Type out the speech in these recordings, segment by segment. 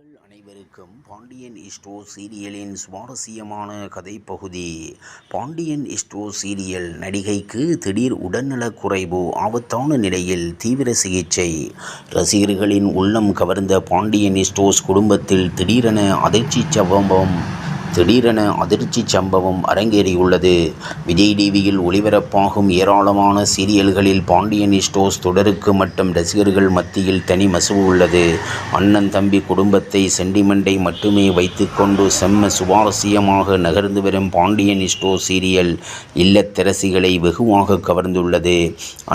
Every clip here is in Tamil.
நேயர்கள் அனைவருக்கும் பாண்டியன் ஸ்டோர் சீரியலின் சுவாரஸ்யமான கதைப்பகுதி. பாண்டியன் ஸ்டோர் சீரியல் நடிகைக்கு திடீர் உடல்நலக் குறைவு, ஆபத்தான நிலையில் தீவிர சிகிச்சை. ரசிகர்களின் உள்ளம் கவர்ந்த பாண்டியன் ஸ்டோர்ஸ் குடும்பத்தில் திடீரென அதிர்ச்சி சம்பவம் அரங்கேறியுள்ளது. விஜய் டிவியில் ஒளிபரப்பாகும் ஏராளமான சீரியல்களில் பாண்டியன் ஸ்டோர்ஸ் தொடருக்கு மட்டும் ரசிகர்கள் மத்தியில் தனி மசுவு உள்ளது. அண்ணன் தம்பி குடும்பத்தை சென்டிமெண்டை மட்டுமே வைத்துக்கொண்டு செம்ம சுவாரஸ்யமாக நகர்ந்து வரும் பாண்டியன் ஸ்டோர்ஸ் சீரியல் இல்லத்தரசிகளை வெகுவாக கவர்ந்துள்ளது.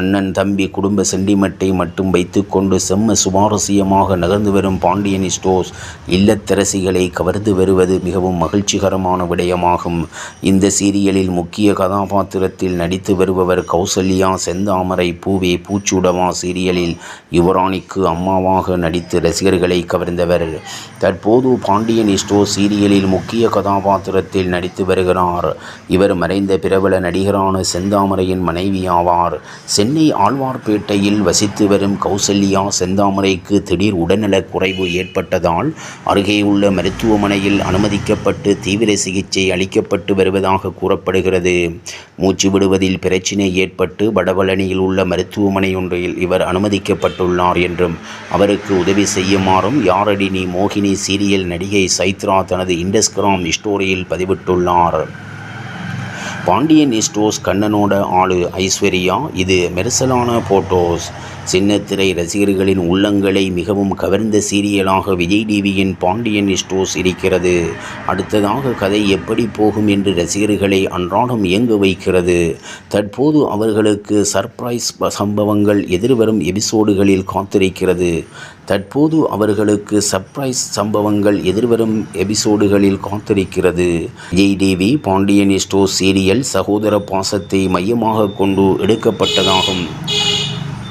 அண்ணன் தம்பி குடும்ப சென்டிமெண்டை மட்டும் வைத்துக்கொண்டு செம்ம சுவாரஸ்யமாக நகர்ந்து வரும் பாண்டியன் ஸ்டோர்ஸ் இல்லத்தரசிகளை கவர்ந்து வருவது மிகவும் மகிழ்ச்சிகரமான விடயமாகும். இந்த சீரியலில் முக்கிய கதாபாத்திரத்தில் நடித்து வருபவர் கௌசல்யா செந்தாமரை. பூவே பூச்சுடவா சீரியலில் யுவராணிக்கு அம்மாவாக நடித்து ரசிகர்களை கவர்ந்தவர். தற்போது பாண்டியன் ஸ்டோர் சீரியலில் முக்கிய கதாபாத்திரத்தில் நடித்து வருகிறார். இவர் மறைந்த பிரபல நடிகரான செந்தாமரையின் மனைவி ஆவார். சென்னை ஆழ்வார்பேட்டையில் வசித்து வரும் கௌசல்யா செந்தாமரைக்கு திடீர் உடல்நலக் குறைவு ஏற்பட்டதால் அருகே உள்ள மருத்துவமனையில் அனுமதிக்கப்பட்டு தீவிர சிகிச்சை அளிக்கப்பட்டு வருவதாக கூறப்படுகிறது. மூச்சு விடுவதில் பிரச்சினை ஏற்பட்டு வடபழனியில் உள்ள மருத்துவமனை ஒன்றில் இவர் அனுமதிக்கப்பட்டுள்ளார் என்றும் அவருக்கு உதவி செய்யுமாறும் யாரடி நீ மோகினி சீரியல் நடிகை சைத்ரா தனது இன்ஸ்டாகிராம் ஸ்டோரியில் பதிவிட்டுள்ளார். பாண்டியன் ஸ்டோர்ஸ் கண்ணனோட ஆளு ஐஸ்வர்யா. இது மெர்சலான போட்டோஸ். சின்னத்திரை ரசிகர்களின் உள்ளங்களை மிகவும் கவர்ந்த சீரியலாக விஜய் டிவியின் பாண்டியன் ஸ்டோர்ஸ் இருக்கிறது. அடுத்ததாக கதை எப்படி போகும் என்று ரசிகர்களை அன்றாடம் இயங்க வைக்கிறது. தற்போது அவர்களுக்கு சர்ப்ரைஸ் சம்பவங்கள் எதிர்வரும் எபிசோடுகளில் காத்திருக்கிறது. Vijay TV Pandian Stores serial சகோதர பாசத்தை மையமாக கொண்டு எடுக்கப்பட்டதாகும்.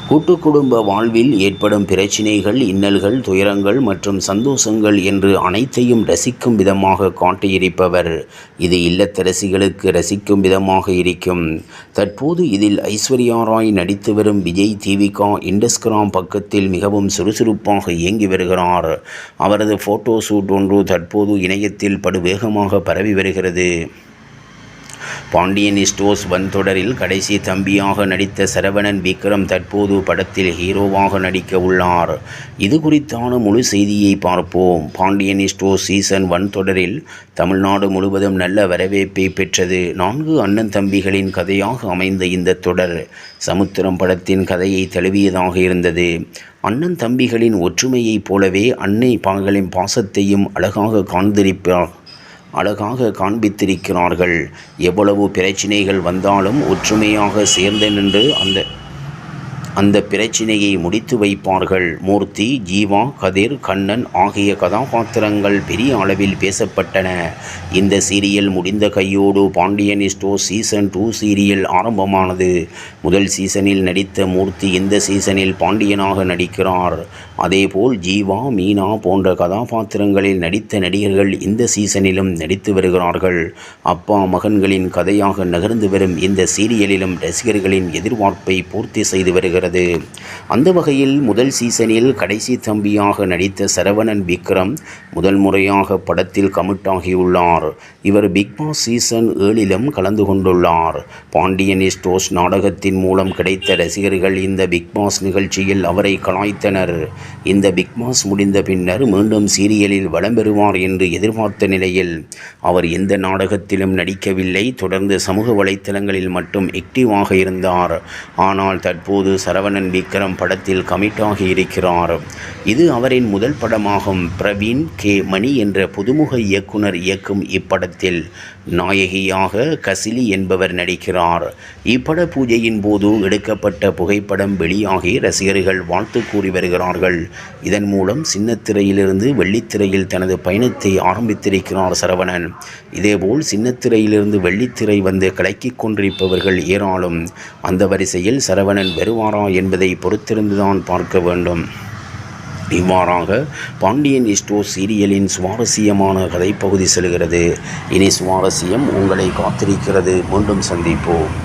கூட்டு குடும்ப வாழ்வில் ஏற்படும் பிரச்சினைகள், இன்னல்கள், துயரங்கள் மற்றும் சந்தோஷங்கள் என்று அனைத்தையும் ரசிக்கும் விதமாக காட்டியிருப்பவர். இது இல்லத்தரசிகளுக்கு ரசிக்கும் விதமாக இருக்கும். தற்போது இதில் ஐஸ்வர்யா ராய் நடித்து வரும் விஜய் டிவிகா இன்ஸ்டாகிராம் பக்கத்தில் மிகவும் சுறுசுறுப்பாக இயங்கி வருகிறார். அவரது போட்டோ ஷூட் ஒன்று தற்போது இணையத்தில் படுவேகமாக பரவி வருகிறது. பாண்டியன் ஸ்டோர்ஸ் தொடரில் கடைசி தம்பியாக நடித்த சரவணன் விக்ரம் தற்போது படத்தில் ஹீரோவாக நடிக்க உள்ளார். இது குறித்தான முழு செய்தியை பார்ப்போம். பாண்டியன் ஸ்டோர்ஸ் சீசன் 1 தொடரில் தமிழ்நாடு முழுவதும் நல்ல வரவேற்பை பெற்றது. 4 அண்ணன் தம்பிகளின் கதையாக அமைந்த இந்த தொடர் சமுத்திரம் படத்தின் கதையை தழுவியதாக இருந்தது. அண்ணன் தம்பிகளின் ஒற்றுமையைப் போலவே அன்னை பாகலின் பாசத்தையும் அழகாக காண்பித்திருக்கிறார்கள். எவ்வளவு பிரச்சினைகள் வந்தாலும் ஒற்றுமையாக சேர்ந்து நின்று அந்த பிரச்சினையை முடித்து வைப்பார்கள். மூர்த்தி, ஜீவா, கதிர், கண்ணன் ஆகிய கதாபாத்திரங்கள் பெரிய அளவில் பேசப்பட்டன. இந்த சீரியல் முடிந்த கையோடு பாண்டியன் ஸ்டோர் சீசன் 2 சீரியல் ஆரம்பமானது. முதல் சீசனில் நடித்த மூர்த்தி இந்த சீசனில் பாண்டியனாக நடிக்கிறார். அதேபோல் ஜீவா, மீனா போன்ற கதாபாத்திரங்களில் நடித்த நடிகர்கள் இந்த சீசனிலும் நடித்து வருகிறார்கள். அப்பா மகன்களின் கதையாக நகர்ந்து வரும் இந்த சீரியலிலும் ரசிகர்களின் எதிர்பார்ப்பை பூர்த்தி செய்து வருகிறது. அந்த வகையில் முதல் சீசனில் கடைசி தம்பியாக நடித்த சரவணன் விக்ரம் முதல் முறையாக படத்தில் கமிட் ஆகியுள்ளார். இவர் பிக்பாஸ் சீசன் 7 கலந்து கொண்டுள்ளார். பாண்டியன் ஸ்டோர்ஸ் நாடகத்தின் மூலம் கிடைத்த ரசிகர்கள் இந்த பிக்பாஸ் நிகழ்ச்சியில் அவரை கலாய்த்தனர். இந்த பிக்பாஸ் முடிந்த பின்னர் மீண்டும் சீரியலில் வலம் பெறுவார் என்று எதிர்பார்த்த நிலையில் அவர் எந்த நாடகத்திலும் நடிக்கவில்லை. தொடர்ந்து சமூக வலைத்தளங்களில் மட்டும் ஆக்டிவாக இருந்தார். ஆனால் தற்போது சரவணன் விக்ரம் படத்தில் கமிட் ஆகி இருக்கிறார். இது அவரின் முதல் படமாகும். பிரவீன் கே மணி என்ற புதுமுக இயக்குனர் இயக்கும் இப்படத்தில் நாயகியாக கசிலி என்பவர் நடிக்கிறார். இப்பட பூஜையின் போது எடுக்கப்பட்ட புகைப்படம் வெளியாகி ரசிகர்கள் வாழ்த்து கூறி வருகிறார்கள். இதன் மூலம் சின்னத்திரையிலிருந்து வெள்ளித்திரையில் தனது பயணத்தை ஆரம்பித்திருக்கிறார் சரவணன். இதேபோல் சின்னத்திரையிலிருந்து வெள்ளித்திரை வந்து கலக்கிக் கொண்டிருப்பவர்கள் ஏராளம். அந்த வரிசையில் சரவணன் வருவாரா என்பதை பொறுத்திருந்துதான் பார்க்க வேண்டும். இவ்வாறாக பாண்டியன் ஸ்டோர்ஸ் சீரியலின் சுவாரஸ்யமான கதைப்பகுதி செல்கிறது. இனி சுவாரஸ்யம் உங்களை காத்திருக்கிறது. மீண்டும் சந்திப்போம்.